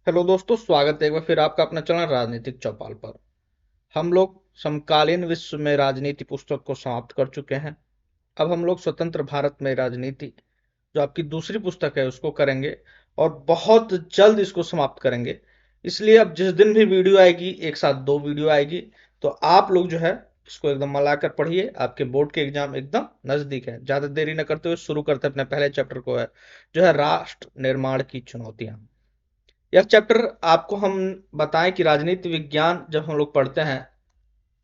Hello दोस्तों, स्वागत है एक बार फिर आपका अपना चैनल राजनीतिक चौपाल पर। हम लोग समकालीन विश्व में राजनीति पुस्तक को समाप्त कर चुके हैं। अब हम लोग स्वतंत्र भारत में राजनीति, जो आपकी दूसरी पुस्तक है, उसको करेंगे और बहुत जल्द इसको समाप्त करेंगे। इसलिए अब जिस दिन भी वीडियो आएगी, एक साथ दो वीडियो आएगी, तो आप लोग जो है इसको एकदम मिलाकर पढ़िए। आपके बोर्ड के एग्जाम एकदम नजदीक है। ज्यादा देरी न करते हुए शुरू करते हैं अपने पहले चैप्टर को, है जो है राष्ट्र निर्माण की चुनौतियां। यह चैप्टर आपको हम बताएं कि राजनीति विज्ञान जब हम लोग पढ़ते हैं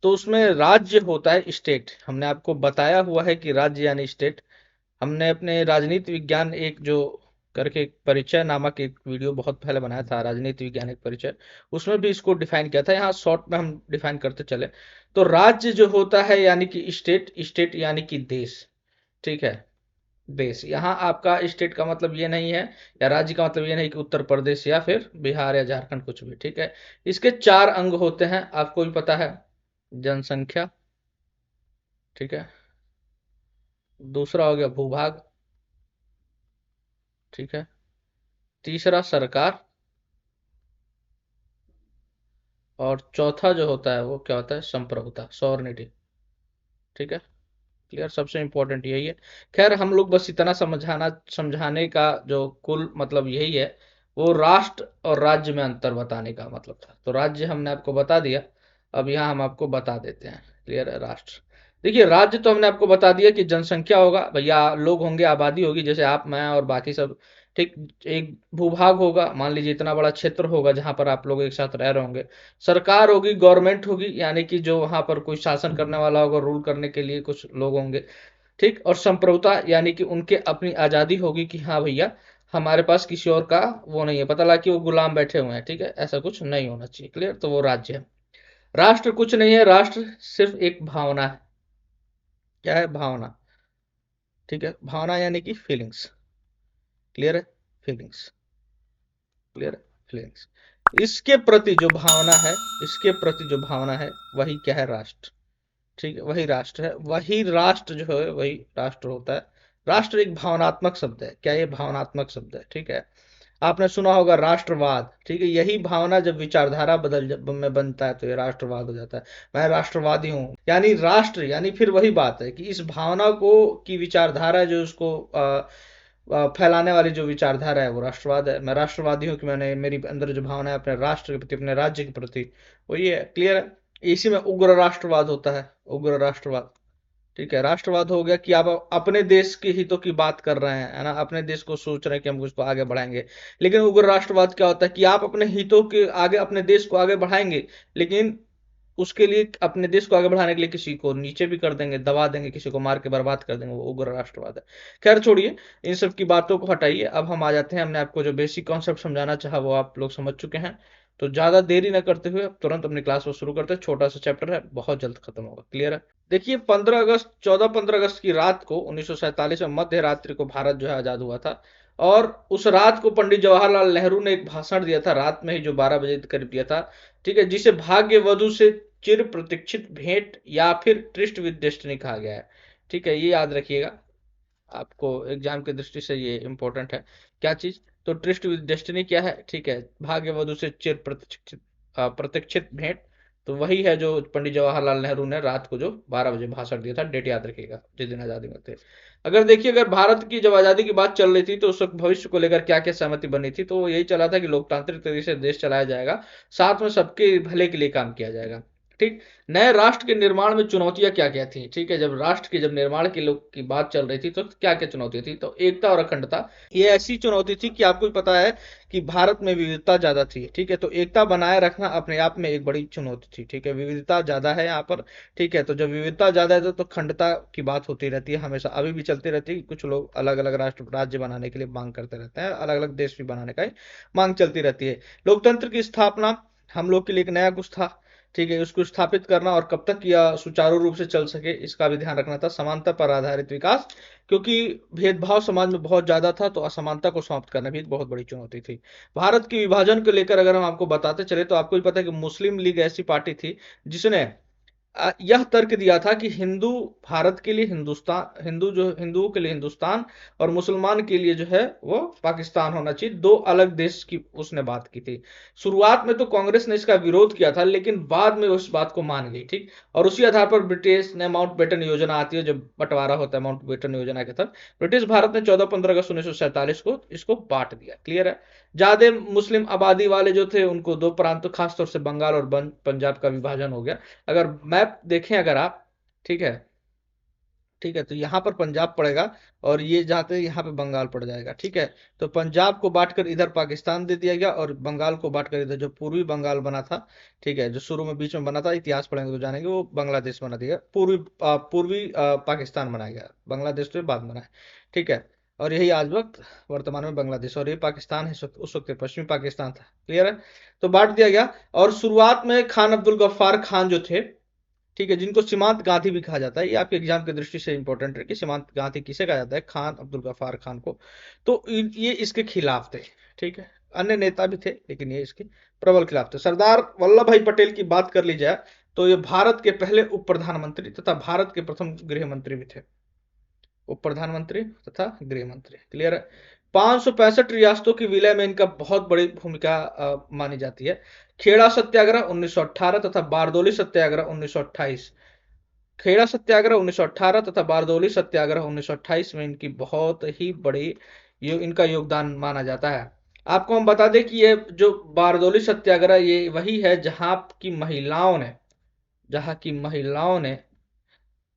तो उसमें राज्य होता है स्टेट। हमने आपको बताया हुआ है कि राज्य यानी स्टेट। हमने अपने राजनीति विज्ञान एक जो करके एक परिचय नामक एक वीडियो बहुत पहले बनाया था, राजनीति विज्ञान एक परिचय, उसमें भी इसको डिफाइन किया था। यहाँ शॉर्ट में हम डिफाइन करते चले तो राज्य जो होता है यानी कि स्टेट, स्टेट यानी कि देश। ठीक है, देश। यहाँ आपका स्टेट का मतलब ये नहीं है, या राज्य का मतलब ये नहीं कि उत्तर प्रदेश या फिर बिहार या झारखंड, कुछ भी। ठीक है, इसके चार अंग होते हैं, आपको भी पता है। जनसंख्या, ठीक है। दूसरा हो गया भूभाग, ठीक है। तीसरा सरकार, और चौथा जो होता है वो क्या होता है, संप्रभुता, सॉवरेनिटी। ठीक है, क्लियर। सबसे इंपॉर्टेंट यही है। खैर, हम लोग बस इतना समझाने का जो कुल मतलब यही है, वो राष्ट्र और राज्य में अंतर बताने का मतलब था। तो राज्य हमने आपको बता दिया, अब यहाँ हम आपको बता देते हैं। क्लियर है। राष्ट्र, देखिए, राज्य तो हमने आपको बता दिया कि जनसंख्या होगा भैया, लोग होंगे, आबादी होगी, जैसे आप, मैं और बाकी सब। ठीक। एक भूभाग होगा, मान लीजिए इतना बड़ा क्षेत्र होगा जहां पर आप लोग एक साथ रह रहे होंगे। सरकार होगी, गवर्नमेंट होगी, यानी कि जो वहां पर कोई शासन करने वाला होगा, रूल करने के लिए कुछ लोग होंगे। ठीक। और संप्रभुता यानी कि उनके अपनी आजादी होगी कि हाँ भैया, हमारे पास किसी और का वो नहीं है, पता लगा कि वो गुलाम बैठे हुए हैं। ठीक है, ऐसा कुछ नहीं होना चाहिए। क्लियर। तो वो राज्य है। राष्ट्र कुछ नहीं है, राष्ट्र सिर्फ एक भावना है। क्या है? भावना। ठीक है, भावना यानी कि फीलिंग्स। क्लियर है। फीलिंग्स। क्लियर है। फीलिंग्स। इसके प्रति जो भावना है, इसके प्रति जो भावना है, वही क्या है? राष्ट्र। ठीक है, वही राष्ट्र है। वही राष्ट्र जो है वही राष्ट्र होता है। राष्ट्र एक भावनात्मक शब्द है। क्या ये भावनात्मक शब्द है? ठीक है। आपने सुना होगा राष्ट्रवाद। ठीक है, यही भावना जब विचारधारा में बनता है तो ये राष्ट्रवाद हो जाता है। मैं राष्ट्रवादी हूँ, यानी राष्ट्र, यानी फिर वही बात है कि इस भावना को की विचारधारा जो उसको फैलाने वाली जो विचारधारा है वो राष्ट्रवाद है। मैं राष्ट्रवादी हूँ कि मैंने, मेरी अंदर जो भावना है अपने राष्ट्र के प्रति, अपने राज्य के प्रति, वो ये है। क्लियर है। इसी में उग्र राष्ट्रवाद होता है, उग्र राष्ट्रवाद। ठीक है, राष्ट्रवाद हो गया कि आप अपने देश के हितों की बात कर रहे हैं, है ना, अपने देश को सोच रहे हैं कि हम उसको आगे बढ़ाएंगे। लेकिन उग्र राष्ट्रवाद क्या होता है कि आप अपने हितों के आगे अपने देश को आगे बढ़ाएंगे, लेकिन उसके लिए, अपने देश को आगे बढ़ाने के लिए किसी को नीचे भी कर देंगे, दबा देंगे, किसी को मार के बर्बाद कर देंगे। वो उग्र राष्ट्रवाद है। खैर छोड़िए, इन सब की बातों को हटाइए। अब हम आ जाते हैं, हमने आपको जो बेसिक कॉन्सेप्ट समझाना चाहा वो आप लोग समझ चुके हैं। तो ज्यादा देरी न करते हुए अब तुरंत अपनी क्लास को शुरू करते हैं। छोटा सा चैप्टर है, बहुत जल्द खत्म होगा। क्लियर है। देखिए, 15 अगस्त, 14-15 अगस्त की रात को 1947 में मध्य रात्रि को भारत जो है आजाद हुआ था। और उस रात को पंडित जवाहरलाल नेहरू ने एक भाषण दिया था, रात में ही, जो 12 बजे के करीब दिया था। ठीक है, जिसे भाग्य वधु से चिर प्रतीक्षित भेंट या फिर ट्रिस्ट विद डेस्टिनी कहा गया है। ठीक है, ये याद रखिएगा, आपको एग्जाम की दृष्टि से ये इंपॉर्टेंट है। क्या चीज? तो ट्रिस्ट विद डेस्टिनी क्या है? ठीक है, भाग्य वधु से चिर प्रतीक्षित प्रतीक्षित भेंट। तो वही है जो पंडित जवाहरलाल नेहरू ने रात को जो 12 बजे भाषण दिया था। डेट याद रखिएगा, जिस दिन आजादी में थे। अगर देखिए, अगर भारत की जब आजादी की बात चल रही थी तो उस वक्त भविष्य को लेकर क्या क्या सहमति बनी थी, तो वो यही चला था कि लोकतांत्रिक तरीके से देश चलाया जाएगा, साथ में सबके भले के लिए काम किया जाएगा। ठीक। नए राष्ट्र के निर्माण में चुनौतियां क्या क्या थी? ठीक है, जब राष्ट्र के जब निर्माण के लोग की बात चल रही थी तो क्या क्या चुनौतियां थी? तो एकता और अखंडता, ये ऐसी चुनौती थी कि आपको भी पता है कि भारत में विविधता ज्यादा थी। ठीक है, तो एकता बनाए रखना अपने आप में एक बड़ी चुनौती थी। ठीक है, विविधता ज्यादा है यहाँ पर। ठीक है, तो जब विविधता ज्यादा है तो खंडता की बात होती रहती है हमेशा, अभी भी चलती रहती है। कुछ लोग अलग अलग राष्ट्र राज्य बनाने के लिए मांग करते रहते हैं, अलग अलग देश भी बनाने का मांग चलती रहती है। लोकतंत्र की स्थापना हम लोग के लिए एक नया कुछ था। ठीक है, उसको स्थापित करना और कब तक यह सुचारू रूप से चल सके इसका भी ध्यान रखना था। समानता पर आधारित विकास, क्योंकि भेदभाव समाज में बहुत ज्यादा था, तो असमानता को समाप्त करना भी एक बहुत बड़ी चुनौती थी। भारत के विभाजन को लेकर अगर हम आपको बताते चले तो आपको भी पता है कि मुस्लिम लीग ऐसी पार्टी थी जिसने यह तर्क दिया था कि हिंदू भारत के लिए हिंदुस्तान, हिंदुओं के लिए हिंदुस्तान और मुसलमान के लिए जो है वो पाकिस्तान होना चाहिए, दो अलग देश की उसने बात की थी। शुरुआत में तो कांग्रेस ने इसका विरोध किया था, लेकिन बाद में उस बात को मान गई, ठीक। और उसी आधार पर ब्रिटिश ने माउंटबेटन योजना आती है, जब बंटवारा होता है माउंटबेटन योजना के तहत ब्रिटिश भारत ने 14 15 अगस्त 1947 को इसको बांट दिया। क्लियर है। ज्यादा मुस्लिम आबादी वाले जो थे उनको दो प्रांतों, खासतौर से बंगाल और पंजाब का विभाजन हो गया। अगर मैप देखें अगर आप, ठीक है, ठीक है, तो यहाँ पर पंजाब पड़ेगा और ये जाते यहाँ पे बंगाल पड़ जाएगा, ठीक है। तो पंजाब को बांटकर इधर पाकिस्तान दे दिया गया और बंगाल को बांटकर इधर जो पूर्वी बंगाल बना था, ठीक है, जो शुरू में बीच में बना था, इतिहास पढ़ेंगे तो जानेंगे, वो बांग्लादेश बना दिया, पूर्वी पाकिस्तान बनाया गया, बांग्लादेश तो बाद बना है, ठीक है। और यही आज वक्त वर्तमान में बांग्लादेश, और ये पाकिस्तान है उस वक्त पश्चिमी पाकिस्तान था। क्लियर है। तो बांट दिया गया। और शुरुआत में खान अब्दुल गफ्फार खान जो थे, ठीक है, जिनको सीमांत गांधी भी कहा जाता है, ये आपके एग्जाम की दृष्टि से इंपॉर्टेंट है कि सीमांत गांधी किसे कहा जाता है, खान अब्दुल गफ्फार खान को। तो ये इसके खिलाफ थे, ठीक है। अन्य नेता भी थे लेकिन ये इसके प्रबल खिलाफ थे। सरदार वल्लभ भाई पटेल की बात कर ली जाए तो ये भारत के पहले उप प्रधानमंत्री तथा भारत के प्रथम गृह मंत्री भी थे, उप प्रधानमंत्री तथा गृह मंत्री। क्लियर है। 565 रियासतों की विलय में इनका बहुत बड़ी भूमिका मानी जाती है। खेड़ा सत्याग्रह 1918 तथा बारदोली सत्याग्रह 1928, खेड़ा सत्याग्रह 1918 तथा बारदोली सत्याग्रह 1928 में इनकी बहुत ही बड़ी इनका योगदान माना जाता है। आपको हम बता दें कि ये जो बारदोली सत्याग्रह ये वही है जहां की महिलाओं ने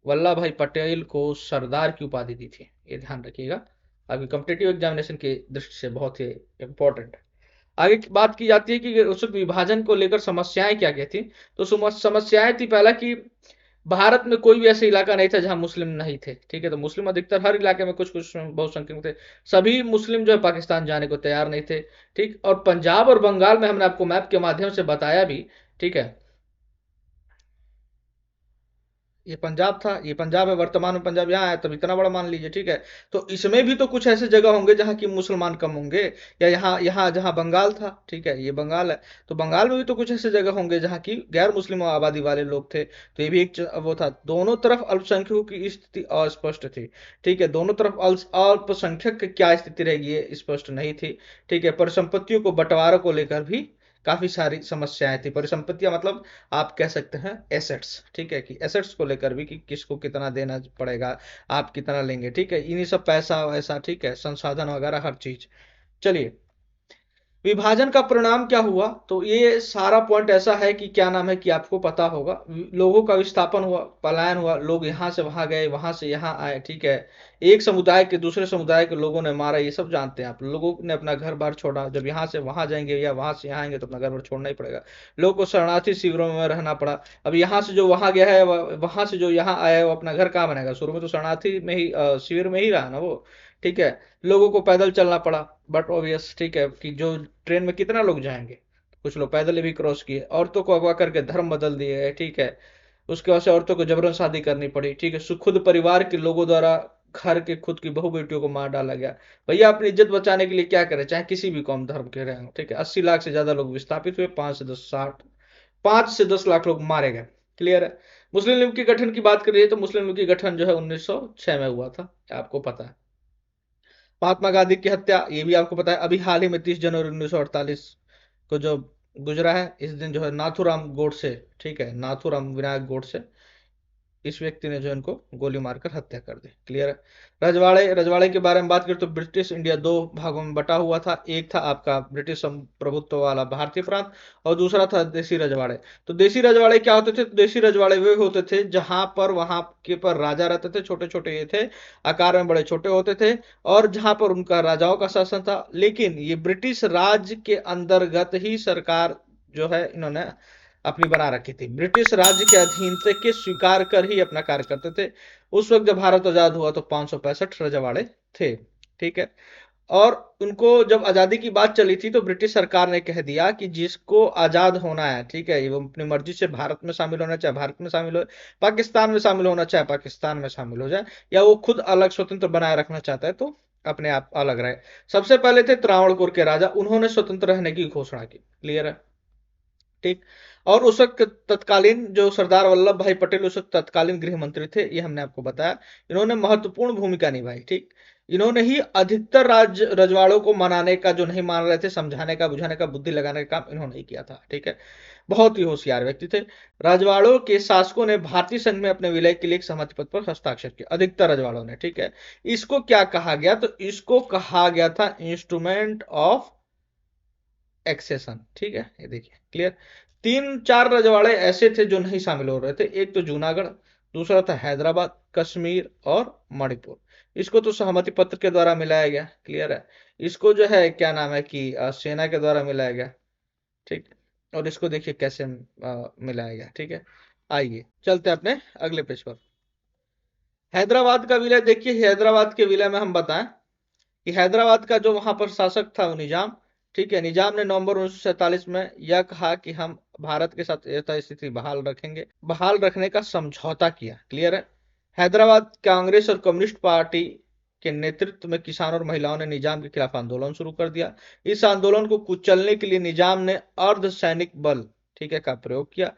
वल्लभ भाई पटेल को सरदार की उपाधि दी थी। ये ध्यान रखिएगा, आपकी कॉम्पिटेटिव एग्जामिनेशन की दृष्टि से बहुत ही इंपॉर्टेंट है। आगे की बात की जाती है कि उस विभाजन को लेकर समस्याएं क्या क्या थी। तो समस्याएं थी, पहला कि भारत में कोई भी ऐसा इलाका नहीं था जहां मुस्लिम नहीं थे, ठीक है। तो मुस्लिम अधिकतर हर इलाके में कुछ कुछ बहुसंख्यक थे। सभी मुस्लिम जो है पाकिस्तान जाने को तैयार नहीं थे, ठीक। और पंजाब और बंगाल में हमने आपको मैप के माध्यम से बताया भी, ठीक है। ये पंजाब था, ये पंजाब है, वर्तमान में पंजाब यहाँ है, तब इतना बड़ा मान लीजिए, ठीक है। तो इसमें भी तो कुछ ऐसे जगह होंगे जहाँ की मुसलमान कम होंगे, या यहाँ यहाँ जहाँ बंगाल था, ठीक है, ये बंगाल है, तो बंगाल में भी तो कुछ ऐसे जगह होंगे जहाँ की गैर मुस्लिम आबादी वाले लोग थे। तो ये भी एक वो था। दोनों तरफ अल्पसंख्यकों की स्थिति अस्पष्ट थी, ठीक है। दोनों तरफ अल्पसंख्यक की क्या स्थिति रहेगी ये स्पष्ट नहीं थी, ठीक है। परिसंपत्तियों को बंटवारा को लेकर भी काफी सारी समस्याएं थी। परिसंपत्तियां मतलब आप कह सकते हैं एसेट्स, ठीक है, कि एसेट्स को लेकर भी कि किसको कितना देना पड़ेगा, आप कितना लेंगे, ठीक है, इन्हीं सब पैसा वैसा, ठीक है, संसाधन वगैरह हर चीज। चलिए, विभाजन का परिणाम क्या हुआ, तो ये सारा पॉइंट ऐसा है कि क्या नाम है कि आपको पता होगा, लोगों का विस्थापन हुआ, पलायन हुआ, लोग यहाँ से वहां गए, वहां से यहाँ आए, ठीक है। एक समुदाय के दूसरे समुदाय के लोगों ने मारा, ये सब जानते हैं आप। लोगों ने अपना घर बार छोड़ा, जब यहाँ से वहां जाएंगे या वहां से यहाँ आएंगे तो अपना घर बार छोड़ना ही पड़ेगा। लोगों को शरणार्थी शिविरों में रहना पड़ा। अब यहाँ से जो वहां गया है, वहां से जो यहाँ आया है, वो अपना घर कहाँ बनाएगा। शुरू में तो शरणार्थी में ही शिविर में ही रहा ना वो, ठीक है। लोगों को पैदल चलना पड़ा, बट ऑब्वियस, ठीक है, कि जो ट्रेन में कितना लोग जाएंगे, कुछ लोग पैदल भी क्रॉस किए। औरतों को अगवा करके धर्म बदल दिए गए, ठीक है। उसके बाद से औरतों को जबरन शादी करनी पड़ी, ठीक है। खुद परिवार के लोगों द्वारा घर के खुद की बहू बेटियों को मार डाला गया। भैया अपनी इज्जत बचाने के लिए क्या करें, चाहे किसी भी कौम धर्म के रहे हो, ठीक है। 80 लाख से ज्यादा लोग विस्थापित हुए, 5 से 10 लाख लोग मारे गए। क्लियर है। मुस्लिम लीग के गठन की बात करिए तो मुस्लिम लीग की गठन जो है 1906 में हुआ था, आपको पता है। महात्मा गांधी की हत्या, ये भी आपको पता है। अभी हाल ही में 30 जनवरी 1948 को जो गुजरा है, इस दिन जो है नाथूराम गोडसे, ठीक है, नाथूराम विनायक गोडसे, इस व्यक्ति ने जो इनको गोली मारकर हत्या कर दी। क्लियर है। रजवाड़े, रजवाड़े के बारे में बात करें तो ब्रिटिश इंडिया दो भागों में बटा हुआ था। एक था आपका ब्रिटिश प्रभुत्व वाला भारतीय प्रांत, और दूसरा था देसी रजवाड़े। तो देसी रजवाड़े क्या होते थे, देसी रजवाड़े वे होते थे जहां पर वहां के पर राजा रहते थे, छोटे छोटे ये थे, आकार में बड़े छोटे होते थे, और जहां पर उनका राजाओं का शासन था। लेकिन ये ब्रिटिश राज के अंतर्गत ही सरकार जो है इन्होंने अपनी बना रखी थी। ब्रिटिश राज्य के अधीनता के स्वीकार कर ही अपना कार्य करते थे। उस वक्त जब भारत आजाद हुआ तो 565 रजवाड़े थे, ठीक है। और उनको जब आजादी की बात चली थी तो ब्रिटिश सरकार ने कह दिया कि जिसको आजाद होना है, ठीक है, वो अपनी मर्जी से भारत में शामिल होना चाहे भारत में शामिल हो, पाकिस्तान में शामिल होना चाहे पाकिस्तान में शामिल हो जाए, या वो खुद अलग स्वतंत्र बनाए रखना चाहता है तो अपने आप अलग रहे। सबसे पहले थे त्रावणकोर के राजा, उन्होंने स्वतंत्र रहने की घोषणा की। क्लियर है, ठीक। और उस वक्त तत्कालीन जो सरदार वल्लभ भाई पटेल उस वक्त तत्कालीन गृह मंत्री थे, ये हमने आपको बताया। इन्होंने महत्वपूर्ण भूमिका निभाई। ठीक। इन्होंने ही अधिकतर रजवाड़ों को मनाने का, जो नहीं मान रहे थे, समझाने का, बुझाने का, बुद्धि लगाने का काम इन्होंने ही किया था। ठीक है। बहुत ही होशियार व्यक्ति थे। रजवाड़ों के शासकों ने भारतीय संघ में अपने विलय के लिए एक सहमति पत्र पर हस्ताक्षर किया, अधिकतर रजवाड़ों ने। ठीक है। इसको क्या कहा गया? तो इसको कहा गया था इंस्ट्रूमेंट ऑफ एक्सेशन। ठीक है, ये देखिए क्लियर। तीन चार रजवाड़े ऐसे थे जो नहीं शामिल हो रहे थे। एक तो जूनागढ़, दूसरा था हैदराबाद, कश्मीर और मणिपुर। इसको तो सहमति पत्र के द्वारा मिलाया गया। क्लियर है। इसको जो है क्या नाम है कि सेना के द्वारा मिलाया गया। ठीक। और इसको देखिए कैसे मिलाया गया। ठीक है। आइए चलते हैं अपने अगले पेज पर। हैदराबाद का विलय देखिए। हैदराबाद के विलय में हम बताएं कि हैदराबाद का जो वहां पर शासक था वो निजाम। ठीक है। निजाम ने नवंबर 1947 में यह कहा कि हम भारत के साथ यथास्थिति बहाल रखेंगे, बहाल रखने का समझौता किया। क्लियर है। हैदराबाद कांग्रेस और कम्युनिस्ट पार्टी के नेतृत्व में किसान और महिलाओं ने निजाम के खिलाफ आंदोलन शुरू कर दिया। इस आंदोलन को कुचलने के लिए निजाम ने अर्ध सैनिक बल, ठीक है, का प्रयोग किया।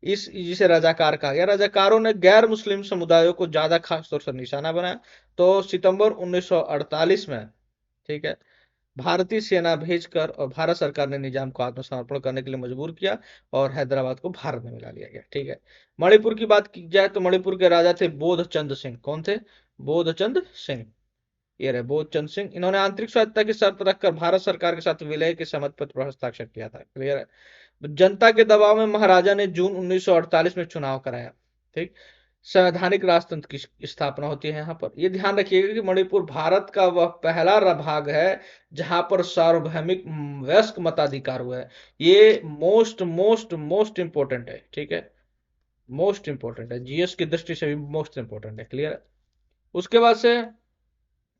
इस जिसे रजाकार कहा गया। रजाकारों ने गैर मुस्लिम समुदायों को ज्यादा खास तौर से निशाना बनाया। तो सितंबर 1948 में, ठीक है, भारतीय सेना भेजकर और भारत सरकार ने निजाम को आत्मसमर्पण करने के लिए मजबूर किया और हैदराबाद को भारत में मिला लिया गया। ठीक है। मणिपुर की बात की जाए तो मणिपुर के राजा थे बोधचंद सिंह। कौन थे? बोधचंद सिंह। ये रहे बोधचंद सिंह। इन्होंने आंतरिक स्वायत्तता की शर्त रखकर भारत सरकार के साथ विलय के सहमति पत्र पर हस्ताक्षर किया था। क्लियर है। जनता के दबाव में महाराजा ने जून 1948 में चुनाव कराया। ठीक। संवैधानिक राजतंत्र की स्थापना होती है। यहाँ पर यह ध्यान रखिएगा कि मणिपुर भारत का वह पहला भाग है जहां पर सार्वभौमिक वयस्क मताधिकार हुआ है। ये मोस्ट मोस्ट मोस्ट इंपोर्टेंट है। ठीक है। मोस्ट इंपोर्टेंट है, जीएस की दृष्टि से भी मोस्ट इंपोर्टेंट है। क्लियर है। उसके बाद से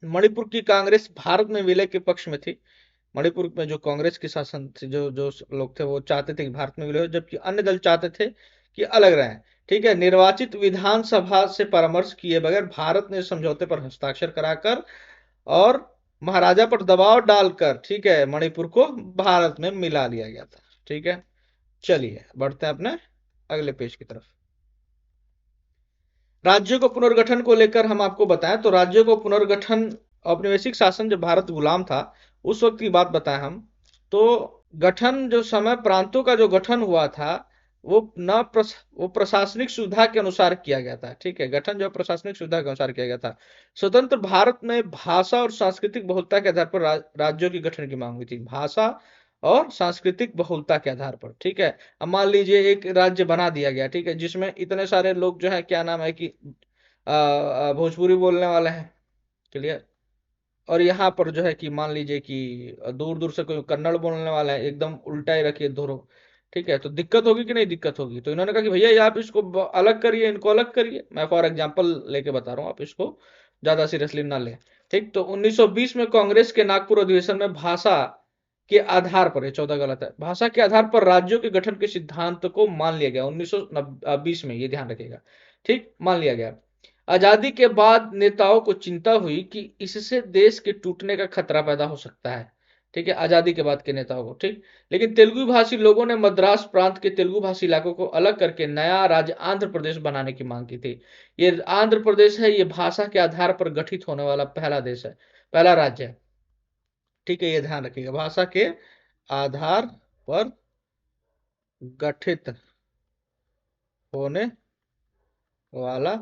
मणिपुर की कांग्रेस भारत में विलय के पक्ष में थी। मणिपुर में जो कांग्रेस की शासन थी, जो जो लोग थे वो चाहते थे कि भारत में विलय हो, जबकि अन्य दल चाहते थे कि अलग रहें। ठीक है। निर्वाचित विधानसभा से परामर्श किए बगैर भारत ने समझौते पर हस्ताक्षर कराकर और महाराजा पर दबाव डालकर, ठीक है, मणिपुर को भारत में मिला लिया गया था। ठीक है। चलिए बढ़ते हैं अपने अगले पेज की तरफ। राज्यों को पुनर्गठन को लेकर हम आपको बताएं तो राज्यों को पुनर्गठन, औपनिवेशिक शासन जब भारत गुलाम था उस वक्त की बात बताएं हम तो गठन जो समय प्रांतों का जो गठन हुआ था वो न वो प्रशासनिक सुविधा के अनुसार किया गया था। ठीक है। गठन जो प्रशासनिक सुविधा के अनुसार किया गया था। स्वतंत्र भारत में भाषा और सांस्कृतिक बहुलता के आधार पर राज्यों की गठन की मांग हुई थी। भाषा और सांस्कृतिक बहुलता के आधार पर। ठीक है। अब मान लीजिए एक राज्य बना दिया गया, ठीक है, जिसमें इतने सारे लोग जो है क्या नाम है कि भोजपुरी बोलने वाले हैं। क्लियर। और यहाँ पर जो है कि मान लीजिए कि दूर दूर से कोई कन्नड़ बोलने वाला है, एकदम उल्टा ही रखिए दोनों। ठीक है। तो दिक्कत होगी कि नहीं? दिक्कत होगी। तो इन्होंने कहा कि भैया ये आप इसको अलग करिए, इनको अलग करिए। मैं फॉर एग्जांपल लेके बता रहा हूँ, आप इसको ज्यादा सीरियसली ना लें। ठीक। तो 1920 में कांग्रेस के नागपुर अधिवेशन में भाषा के आधार पर, ये 14 गलत है, भाषा के आधार पर राज्यों के गठन के सिद्धांत को मान लिया गया 1920 में। ये ध्यान रखिएगा। ठीक। मान लिया गया। आजादी के बाद नेताओं को चिंता हुई कि इससे देश के टूटने का खतरा पैदा हो सकता है। ठीक है। आजादी के बाद के नेताओं को। ठीक। लेकिन तेलुगु भाषी लोगों ने मद्रास प्रांत के तेलुगु भाषी इलाकों को अलग करके नया राज्य आंध्र प्रदेश बनाने की मांग की थी। ये आंध्र प्रदेश है, ये भाषा के आधार पर गठित होने वाला पहला देश है, पहला राज्य है। ठीक है। ये ध्यान रखिएगा, भाषा के आधार पर गठित होने वाला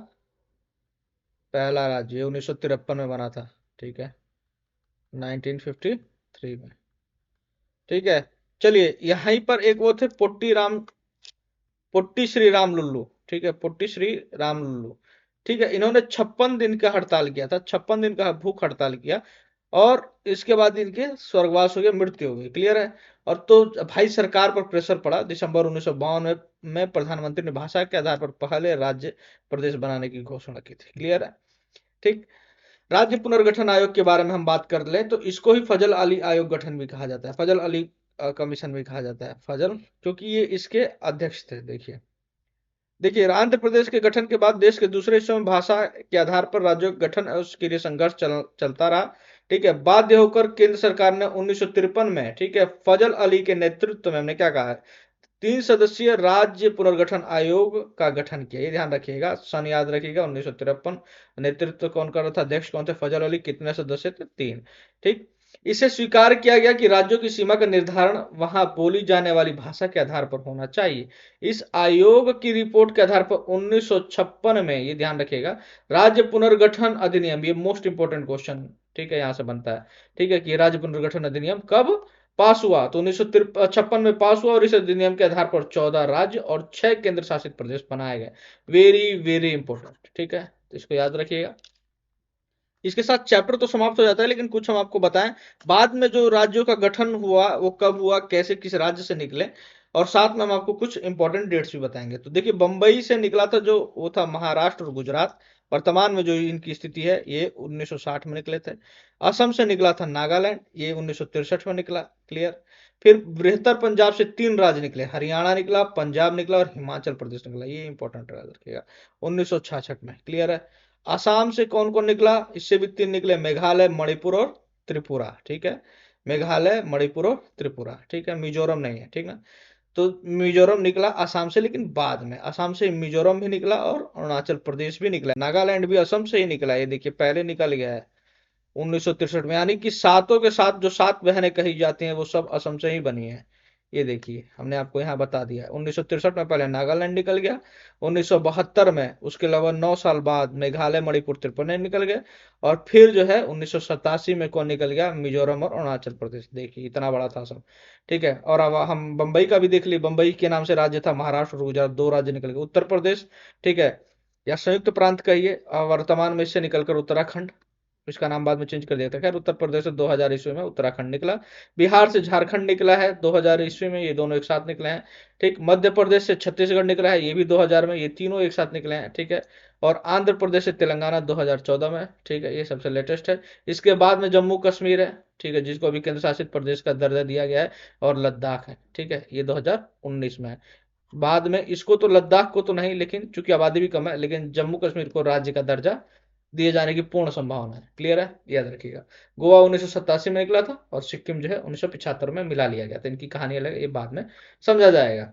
पहला राज्य 1953 में बना था। ठीक है। 1953 में। ठीक है। चलिए यहीं पर एक वो थे पोट्टी श्री राम लुल्लू। ठीक है। Potty Shri Ram Lulu. ठीक है। इन्होंने 56 दिन का हड़ताल किया था, 56 दिन का भूख हड़ताल किया और इसके बाद इनके स्वर्गवास हो गया, मृत्यु हो गई। क्लियर है। और तो भाई सरकार पर प्रेशर पड़ा। दिसंबर 1952 में प्रधानमंत्री ने भाषा के आधार पर पहले राज्य प्रदेश बनाने की घोषणा की थी। क्लियर है। ठीक। राज्य पुनर्गठन आयोग के बारे में हम बात कर ले तो इसको ही फजल अली आयोग गठन भी कहा जाता है, फजल अली कमीशन भी कहा जाता है। फजल, क्योंकि ये इसके अध्यक्ष थे। देखिए देखिए आंध्र प्रदेश के गठन के बाद देश के दूसरे हिस्सों में भाषा के आधार पर राज्यों के गठन और उसके लिए संघर्ष चलता रहा। ठीक है। बाध्य होकर केंद्र सरकार ने 1953 में, ठीक है, फजल अली के नेतृत्व में, हमने क्या कहा है, 3 सदस्यीय राज्य पुनर्गठन आयोग का गठन किया, ये ध्यान रखिएगा, सन याद रखिएगा 1953। नेतृत्व कौन कर रहा था, अध्यक्ष कौन थे, फजल अली। कितने सदस्य थे, 3। ठीक। इसे स्वीकार किया गया कि राज्यों की सीमा का निर्धारण वहां बोली जाने वाली भाषा के आधार पर होना चाहिए। इस आयोग की रिपोर्ट के आधार पर 1956 में, ये ध्यान रखिएगा, राज्य पुनर्गठन अधिनियम, ये मोस्ट इंपोर्टेंट क्वेश्चन, ठीक है, यहां से बनता है, ठीक है, कि राज्य पुनर्गठन अधिनियम कब पास हुआ, तो 1956 में पास हुआ, और इस अधिनियम के आधार पर 14 राज्य और 6 केंद्र शासित प्रदेश बनाए गए। वेरी वेरी इंपॉर्टेंट, ठीक है, तो इसको याद रखिएगा। इसके साथ चैप्टर तो समाप्त हो जाता है, लेकिन कुछ हम आपको बताएं बाद में जो राज्यों का गठन हुआ वो कब हुआ, कैसे, किस राज्य से निकले, और साथ में हम आपको कुछ इंपॉर्टेंट डेट्स भी बताएंगे। तो देखिए, बंबई से निकला था जो, वो था महाराष्ट्र और गुजरात। वर्तमान में जो इनकी स्थिति है, ये 1960 में निकले थे। असम से निकला था नागालैंड, ये 1963 में निकला। क्लियर। फिर बृहत्तर पंजाब से 3 राज्य निकले, हरियाणा निकला, पंजाब निकला और हिमाचल प्रदेश निकला, ये इंपॉर्टेंट रखिएगा, 1966 में। क्लियर है। आसाम से कौन कौन निकला, इससे भी 3 निकले, मेघालय, मणिपुर और त्रिपुरा। ठीक है, मेघालय, मणिपुर और त्रिपुरा। ठीक है, मिजोरम नहीं है, ठीक है। तो मिजोरम निकला आसाम से, लेकिन बाद में आसाम से मिजोरम भी निकला और अरुणाचल प्रदेश भी निकला, नागालैंड भी असम से ही निकला, ये देखिए पहले निकल गया है 1963 में। यानी कि सातों के साथ जो 7 बहनें कही जाती हैं वो सब असम से ही बनी है। ये देखिए हमने आपको यहाँ बता दिया, 1963 में पहले नागालैंड निकल गया, 1972 में उसके अलावा 9 साल बाद मेघालय, मणिपुर, त्रिपुरा निकल गए, और फिर जो है 1987 में कौन निकल गया, मिजोरम और अरुणाचल प्रदेश। देखिए इतना बड़ा था सब। ठीक है, और अब हम बंबई का भी देख ली, बंबई के नाम से राज्य था, महाराष्ट्र और गुजरात 2 राज्य निकल गए, उत्तर प्रदेश, ठीक है, या संयुक्त प्रांत कहिए, वर्तमान में इससे निकलकर उत्तराखंड, इसका नाम बाद में चेंज कर दिया था। खैर, उत्तर प्रदेश से 2000 ईस्वी में उत्तराखंड निकला, बिहार से झारखंड निकला है 2000 ईस्वी में, ये दोनों एक साथ निकले हैं। ठीक, मध्य प्रदेश से छत्तीसगढ़ निकला है, ये भी 2000 में, ये तीनों एक साथ निकले हैं। ठीक है, और आंध्र प्रदेश से तेलंगाना 2014 में। ठीक है, ये सबसे लेटेस्ट है। इसके बाद में जम्मू कश्मीर है, ठीक है, जिसको अभी केंद्र शासित प्रदेश का दर्जा दिया गया है, और लद्दाख है। ठीक है, ये 2019 में है। बाद में इसको तो, लद्दाख को तो नहीं, लेकिन चूंकि आबादी भी कम है, लेकिन जम्मू कश्मीर को राज्य का दर्जा दिए जाने की पूर्ण संभावना है। क्लियर है, याद रखिएगा। गोवा 1987 में निकला था, और सिक्किम जो है 1975 में मिला लिया गया था। इनकी कहानी अलग है, ये बाद में समझा जाएगा।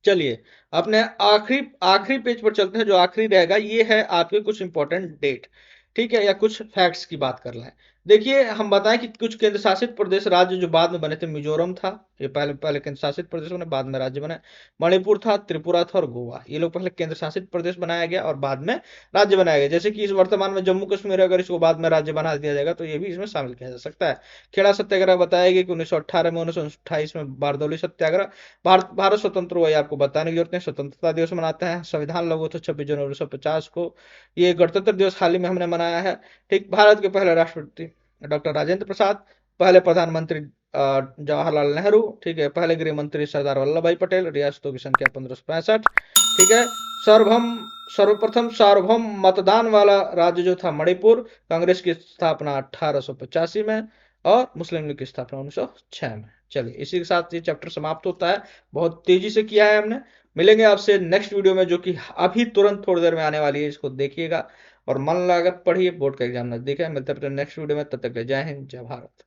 चलिए, अपने आखिरी आखिरी पेज पर चलते हैं, जो आखिरी रहेगा ये है आपके कुछ इंपॉर्टेंट डेट, ठीक है, या कुछ फैक्ट्स की बात कर लें। देखिए, हम बताएं कि कुछ केंद्र शासित प्रदेश राज्य जो बाद में बने थे, मिजोरम था, ये पहले पहले केंद्र शासित प्रदेश बने, बाद में राज्य बने। मणिपुर था, त्रिपुरा था और गोवा, ये लोग पहले केंद्र शासित प्रदेश बनाया गया और बाद में राज्य बनाया गया। जैसे कि इस वर्तमान में जम्मू कश्मीर, अगर इसको बाद में राज्य बना दिया जाएगा तो ये भी इसमें शामिल किया जा सकता है। खेड़ा सत्याग्रह बताया गया कि 1918 में, 1928 में बारदौली सत्याग्रह। भारत स्वतंत्र हुआ, ये आपको बताने की जरूरत नहीं। स्वतंत्रता दिवस मनाते हैं, संविधान लागू हुआ था 26 जनवरी 1950 को। ये गणतंत्र दिवस हाल ही में हमने मनाया है। ठीक, भारत के पहले राष्ट्रपति डॉक्टर राजेंद्र प्रसाद, पहले प्रधानमंत्री जवाहरलाल नेहरू, ठीक है, पहले गृह मंत्री सरदार वल्लभ भाई पटेल, रियासतों की संख्या 1565। ठीक है, सर्वप्रथम सार्वभौम मतदान वाला राज्य जो था मणिपुर, कांग्रेस की स्थापना 1885 में, और मुस्लिम लीग की स्थापना 1906 में। चलिए, इसी के साथ ये चैप्टर समाप्त होता है। बहुत तेजी से किया है हमने। मिलेंगे आपसे नेक्स्ट वीडियो में, जो कि अभी तुरंत थोड़ी देर में आने वाली है, इसको देखिएगा और मन लगाकर पढ़िए, बोर्ड का एग्जाम नजदीक है। मिलते हैं नेक्स्ट वीडियो में, तब तक के लिए जय हिंद, जय भारत।